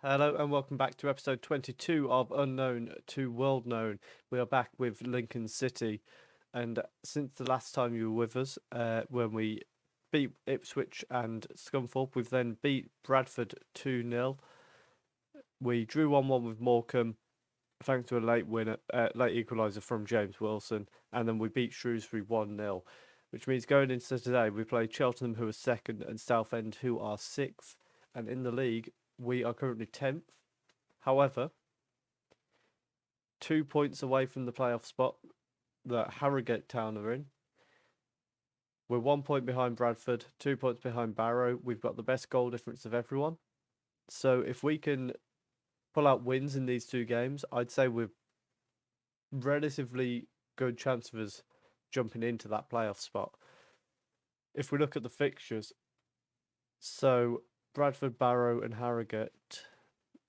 Hello and welcome back to episode 22 of Unknown to World Known. We are back with Lincoln City, and since the last time you were with us, when we beat Ipswich and Scunthorpe, we've then beat Bradford 2-0. We drew 1-1 with Morecambe, thanks to a late equaliser from James Wilson, and then we beat Shrewsbury 1-0, which means going into today we play Cheltenham, who are second, and Southend, who are sixth, and in the league we are currently 10th. However, 2 points away from the playoff spot that Harrogate Town are in. We're 1 point behind Bradford, 2 points behind Barrow. We've got the best goal difference of everyone. So if we can pull out wins in these two games, I'd say we're relatively good chance of us jumping into that playoff spot. If we look at the fixtures, so Bradford, Barrow, and Harrogate.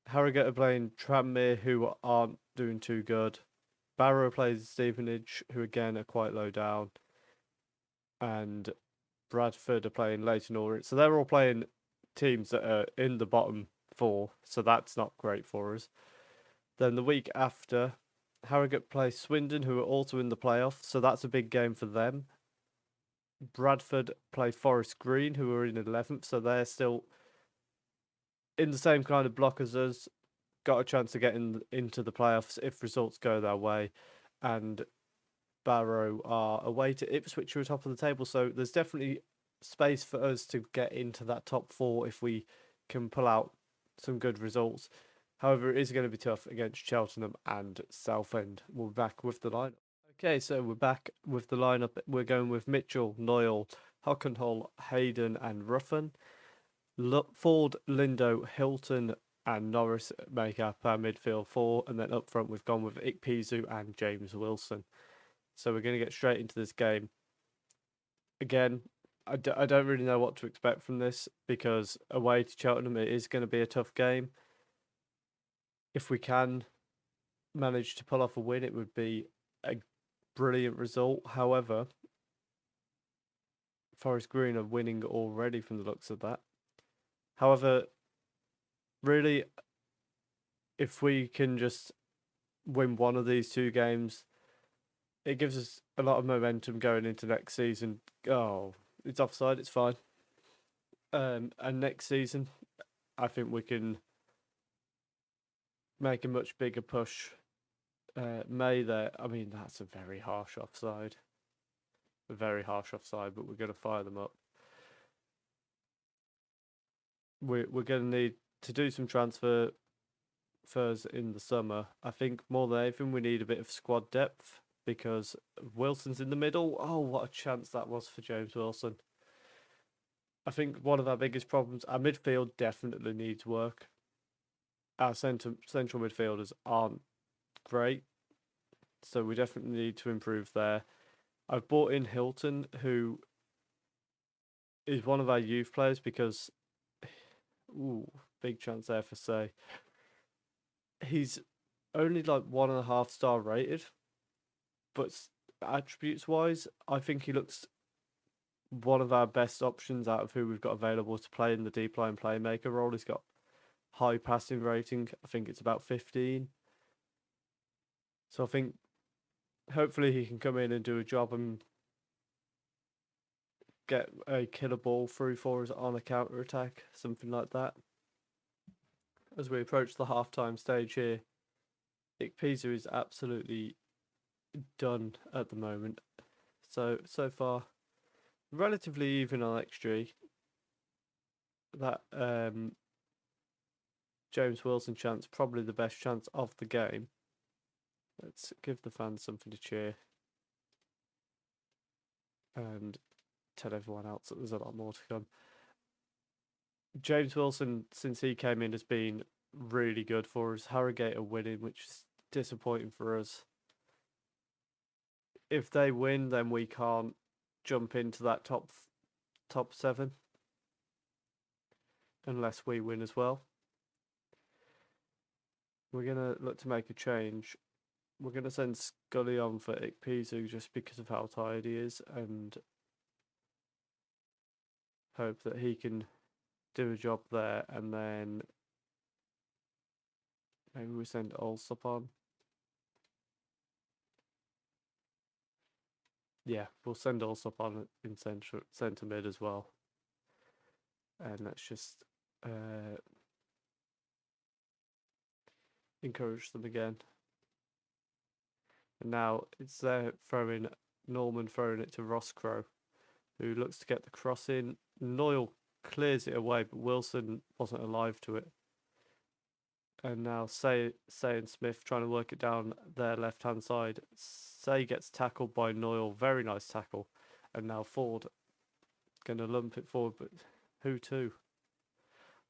Harrogate are playing Tranmere, who aren't doing too good. Barrow plays Stevenage, who again are quite low down. And Bradford are playing Leyton Orient. So they're all playing teams that are in the bottom four. So that's not great for us. Then the week after, Harrogate play Swindon, who are also in the playoffs. So that's a big game for them. Bradford play Forest Green, who are in 11th. So they're still in the same kind of block as us, got a chance to get into the playoffs if results go their way. And Barrow are away to Ipswich, who are top of the table. So there's definitely space for us to get into that top four if we can pull out some good results. However, it is going to be tough against Cheltenham and Southend. We're back with the lineup. Okay, so we're back with the lineup. We're going with Mitchell, Noyle, Hockenhull, Hayden, and Ruffin. Ford, Lindo, Hilton, and Norris make up our midfield four, and then up front we've gone with Ikpeazu and James Wilson. So we're going to get straight into this game. Again, I don't really know what to expect from this because away to Cheltenham it is going to be a tough game. If we can manage to pull off a win, it would be a brilliant result. However, Forest Green are winning already from the looks of that. However, really, if we can just win one of these two games, it gives us a lot of momentum going into next season. Oh, it's offside, it's fine. And next season, I think we can make a much bigger push. May there, I mean, that's a very harsh offside. A very harsh offside, but we're going to fire them up. We're going to need to do some transfers in the summer. I think more than anything, we need a bit of squad depth because Wilson's in the middle. Oh, what a chance that was for James Wilson. I think one of our biggest problems, our midfield definitely needs work. Our central midfielders aren't great, so we definitely need to improve there. I've brought in Hilton, who is one of our youth players because, big chance there for say. He's only like 1.5 star rated, but attributes wise, I think he looks one of our best options out of who we've got available to play in the deep line playmaker role. He's got high passing rating. I think it's about 15. So I think hopefully he can come in and do a job and get a killer ball through for us on a counter attack, something like that. As we approach the half-time stage here, Ikpeazu is absolutely done at the moment. So far, relatively even on XG. That James Wilson chance, probably the best chance of the game. Let's give the fans something to cheer and tell everyone else that there's a lot more to come. James Wilson, since he came in, has been really good for us. Harrogate are winning, which is disappointing for us. If they win, then we can't jump into that top 7 unless we win as well. We're gonna look to make a change. We're gonna send Scully on for Ikpeazu just because of how tired he is, and hope that he can do a job there. And then Maybe we send Allsop on. Yeah, we'll send Allsop on in centre mid as well. And let's just encourage them again. And now it's Norman throwing it to Roscrow, who looks to get the cross in. Noyle clears it away, but Wilson wasn't alive to it. And now Say and Smith trying to work it down their left-hand side. Say gets tackled by Noyle. Very nice tackle. And now Ford going to lump it forward, but who to?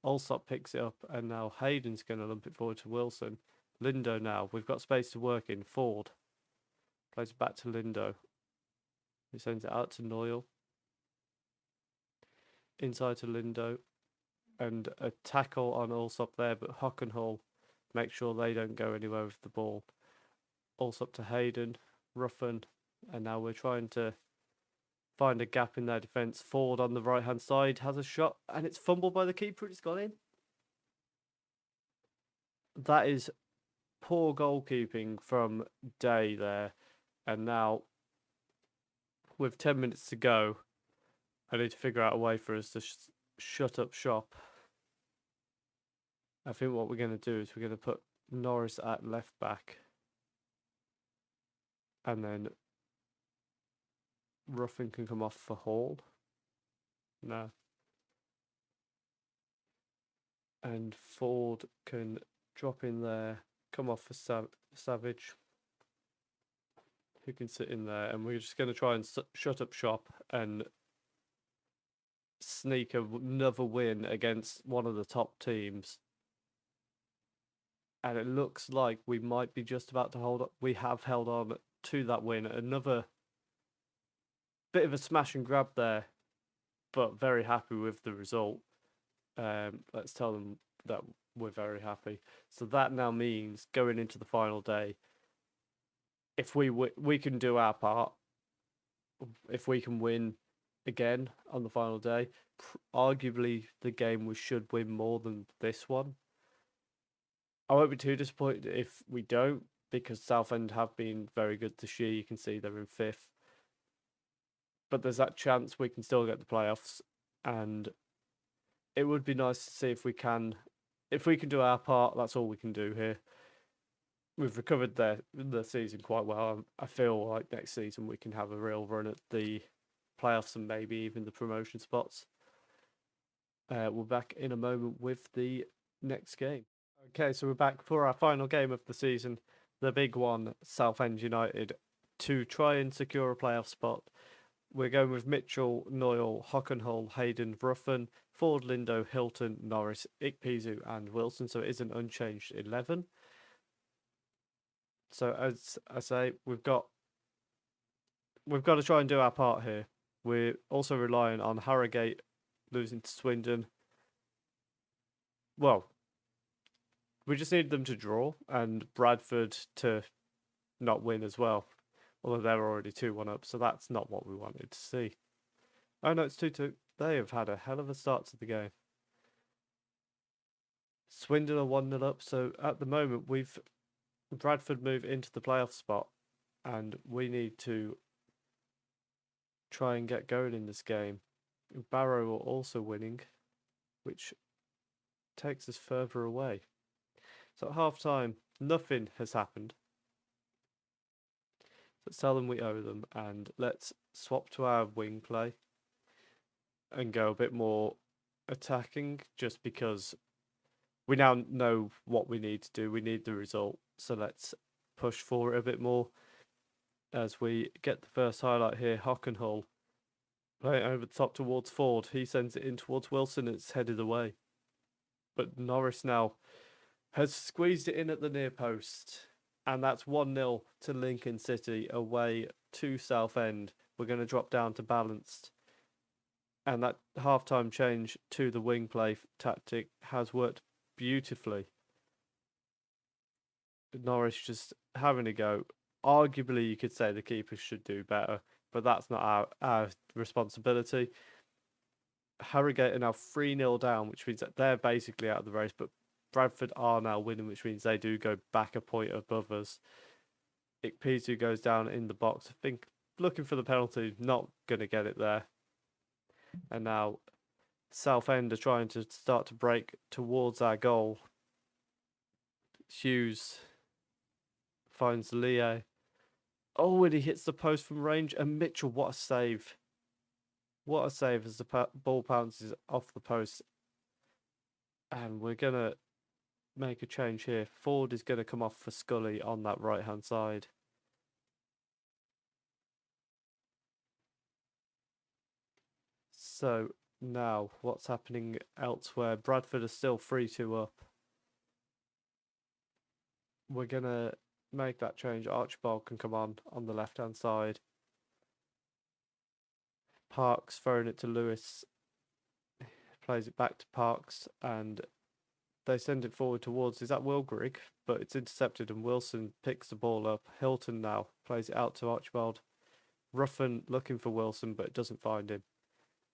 Allsop picks it up, and now Hayden's going to lump it forward to Wilson. Lindo now. We've got space to work in. Ford plays it back to Lindo. He sends it out to Noyle. Inside to Lindo. And a tackle on Allsop there, but Hockenhull make sure they don't go anywhere with the ball. Allsop to Hayden. Ruffin. And now we're trying to find a gap in their defence. Ford on the right-hand side has a shot, and it's fumbled by the keeper. It's gone in. That is poor goalkeeping from Day there. And now, with 10 minutes to go, I need to figure out a way for us to shut up shop. I think what we're going to do is we're going to put Norris at left back. And then Ruffin can come off for Hall. No. And Ford can drop in there, come off for Savage, who can sit in there. And we're just going to try and shut up shop and sneak another win against one of the top teams. And it looks like we might be just about to hold up. We have held on to that win. Another bit of a smash and grab there, but very happy with the result. Let's tell them that we're very happy. So that now means going into the final day, if we can do our part, if we can win again on the final day, arguably the game we should win more than this one. I won't be too disappointed if we don't, because Southend have been very good this year. You can see they're in 5th. But there's that chance we can still get the playoffs, and it would be nice to see if we can do our part. That's all we can do here. We've recovered the season quite well. I feel like next season we can have a real run at the playoffs and maybe even the promotion spots. We're back in a moment with the next game. Okay, so we're back for our final game of the season, the big one, Southend United, to try and secure a playoff spot. We're going with Mitchell, Noyle, Hockenhull, Hayden, Ruffin, Ford, Lindo, Hilton, Norris, Ikpeazu, and Wilson. So it is an unchanged 11. So as I say, we've got to try and do our part here. We're also relying on Harrogate losing to Swindon. Well, we just need them to draw and Bradford to not win as well. Although they're already 2-1 up, so that's not what we wanted to see. Oh no, it's 2-2. They have had a hell of a start to the game. Swindon are 1-0 up, so at the moment Bradford move into the playoff spot, and we need to try and get going in this game. Barrow are also winning, which takes us further away. So at half-time, nothing has happened. Let's tell them we owe them, and let's swap to our wing play and go a bit more attacking, just because we now know what we need to do. We need the result, so let's push for it a bit more. As we get the first highlight here, Hockenhull playing over the top towards Ford. He sends it in towards Wilson. It's headed away. But Norris now has squeezed it in at the near post. And that's 1-0 to Lincoln City away to Southend. We're going to drop down to balanced. And that half-time change to the wing play tactic has worked beautifully. Norris just having a go. Arguably, you could say the keepers should do better, but that's not our responsibility. Harrogate are now 3-0 down, which means that they're basically out of the race, but Bradford are now winning, which means they do go back a point above us. Ikpeazu goes down in the box. I think looking for the penalty, not going to get it there. And now Southend are trying to start to break towards our goal. Hughes finds Leo. Oh, and he hits the post from range. And Mitchell, what a save. What a save as the ball bounces off the post. And we're going to make a change here. Ford is going to come off for Scully on that right-hand side. So now what's happening elsewhere? Bradford are still 3-2 up. We're going to make that change. Archibald can come on the left-hand side. Parks throwing it to Lewis. Plays it back to Parks and they send it forward towards, is that Wilgrig? But it's intercepted and Wilson picks the ball up. Hilton now plays it out to Archibald. Ruffin looking for Wilson but doesn't find him.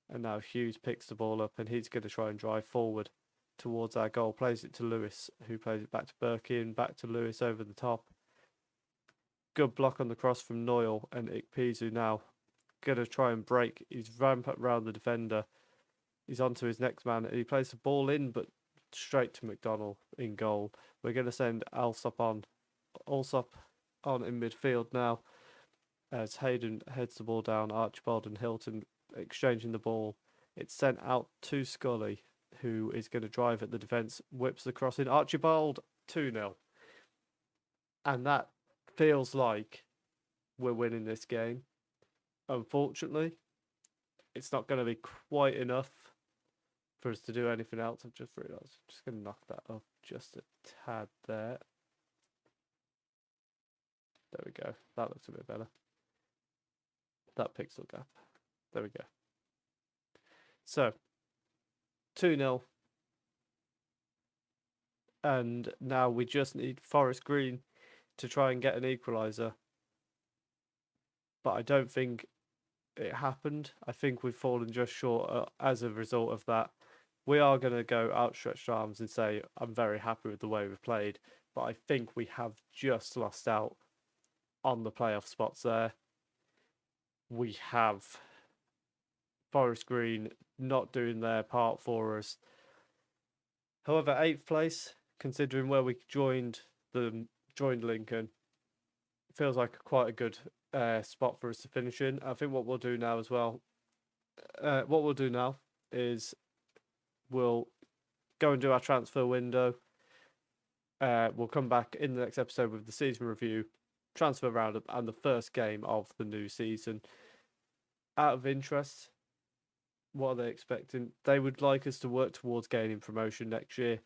And now Hughes picks the ball up and he's going to try and drive forward towards our goal. Plays it to Lewis, who plays it back to Birkin, back to Lewis over the top. Good block on the cross from Noyle and Ikpeazu now. Going to try and break. He's rampant round the defender. He's on to his next man. He plays the ball in, but straight to McDonnell in goal. We're going to send Alsop on in midfield now. As Hayden heads the ball down, Archibald and Hilton exchanging the ball. It's sent out to Scully, who is going to drive at the defence, whips the cross in. Archibald, 2-0. And that feels like we're winning this game. Unfortunately, it's not going to be quite enough for us to do anything else. I've just realised. I'm just going to knock that up just a tad there. There we go. That looks a bit better. That pixel gap. There we go. So, 2-0. And now we just need Forest Green to try and get an equaliser. But I don't think it happened. I think we've fallen just short as a result of that. We are going to go outstretched arms and say, I'm very happy with the way we've played. But I think we have just lost out on the playoff spots there. We have Forest Green not doing their part for us. However, 8th place, considering where we joined Lincoln, feels like quite a good spot for us to finish in. I think what we'll do now as well, is we'll go and do our transfer window. We'll come back in the next episode with the season review, transfer roundup, and the first game of the new season. Out of interest, what are they expecting? They would like us to work towards gaining promotion next year,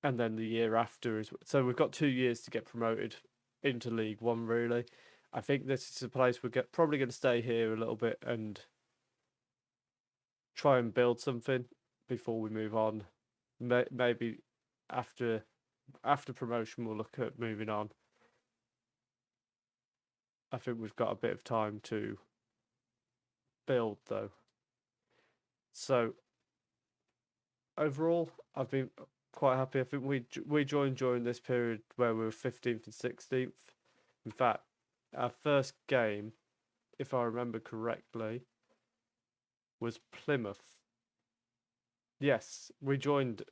and then the year after. So we've got 2 years to get promoted into League One, really. I think this is a place we're probably going to stay here a little bit and try and build something before we move on. Maybe after promotion, we'll look at moving on. I think we've got a bit of time to build, though. So overall, I've been quite happy. I think we joined during this period where we were 15th and 16th. In fact, our first game, if I remember correctly, was Plymouth. Yes, we joined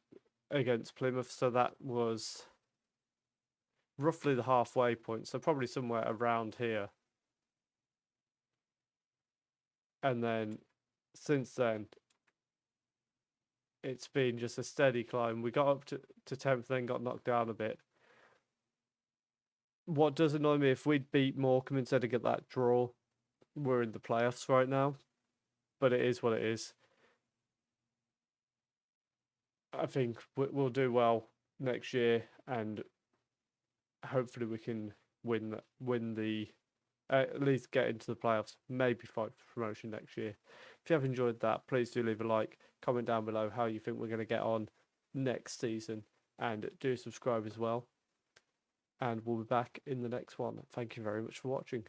against Plymouth, so that was roughly the halfway point, so probably somewhere around here. And then since then, it's been just a steady climb. We got up to 10th, then got knocked down a bit. What does annoy me, if we'd beat Morecambe instead of get that draw, we're in the playoffs right now. But it is what it is. I think we'll do well next year, and hopefully we can win the at least get into the playoffs, maybe fight for promotion next year. If you have enjoyed that, please do leave a like, comment down below how you think we're going to get on next season, and do subscribe as well. And we'll be back in the next one. Thank you very much for watching.